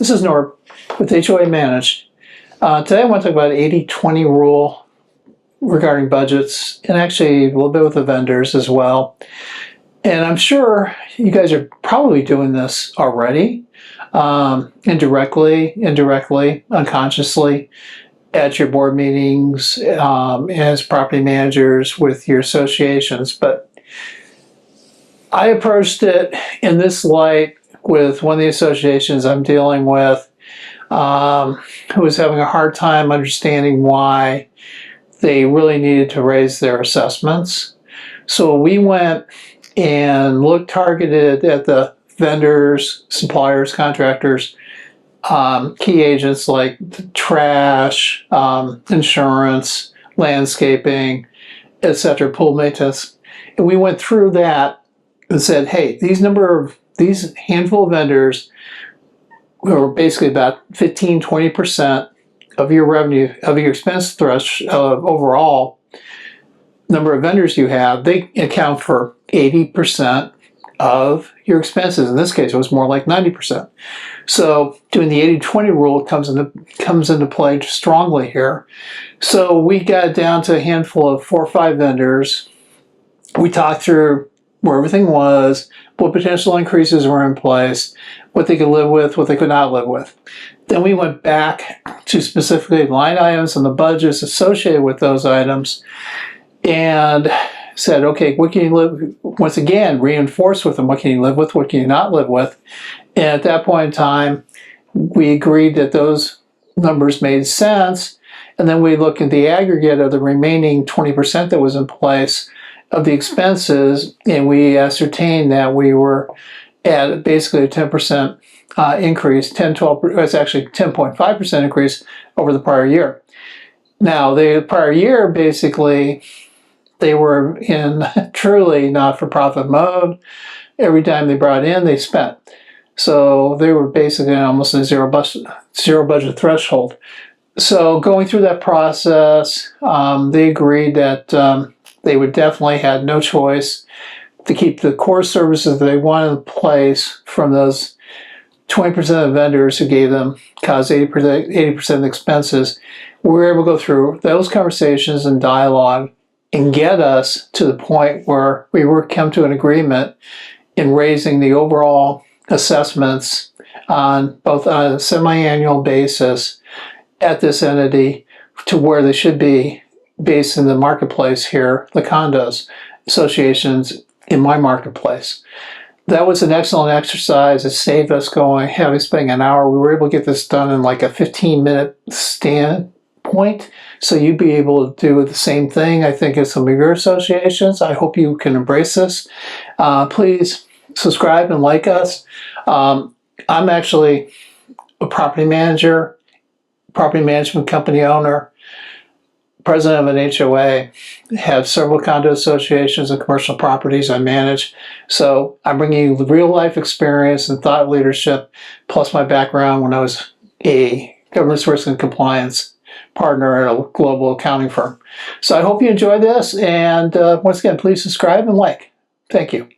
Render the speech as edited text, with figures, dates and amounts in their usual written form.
This is Norb with HOA Managed. Today I want to talk about 80-20 rule regarding budgets, and actually a little bit with the vendors as well. And I'm sure you guys are probably doing this already, indirectly, unconsciously, at your board meetings, as property managers with your associations. But I approached it in this light with one of the associations I'm dealing with, who was having a hard time understanding why they really needed to raise their assessments. So we went and looked targeted at the vendors, suppliers, contractors, key agents like trash, insurance, landscaping, etc., pool maintenance. And we went through that and said, hey, these handful of vendors who are basically about 15–20% of your revenue, of your expense threshold overall number of vendors you have, they account for 80% of your expenses. In this case, it was more like 90%. So doing the 80-20 rule comes into play strongly here. So we got down to a handful of 4 or 5 vendors. We talked through where everything was, what potential increases were in place, what they could live with, what they could not live with. Then we went back to specifically line items and the budgets associated with those items and said, okay, what can you live, once again, reinforce with them, what can you live with, what can you not live with? And at that point in time, we agreed that those numbers made sense. And then we looked at the aggregate of the remaining 20% that was in place of the expenses, and we ascertained that we were at basically a 10% increase, 10–12%, it's actually 10.5% increase over the prior year. Now, the prior year, basically, they were in truly not-for-profit mode. Every time they brought in, they spent. So they were basically almost a zero budget threshold. So going through that process, they agreed that they would definitely have no choice to keep the core services that they wanted in place from those 20% of vendors who caused 80% of the expenses. We were able to go through those conversations and dialogue and get us to the point where we were come to an agreement in raising the overall assessments on both on a semi-annual basis at this entity to where they should be based in the marketplace here, the condos associations in my marketplace. That was an excellent exercise. It saved us spending an hour. We were able to get this done in like a 15-minute standpoint. So you'd be able to do the same thing, I think, as some of your associations. I hope you can embrace this. Please subscribe and like us. I'm actually a property manager, property management company owner, president of an HOA, have several condo associations and commercial properties I manage. So I'm bringing you the real life experience and thought leadership, plus my background when I was a governance risk and compliance partner at a global accounting firm. So I hope you enjoy this, and once again, please subscribe and like. Thank you.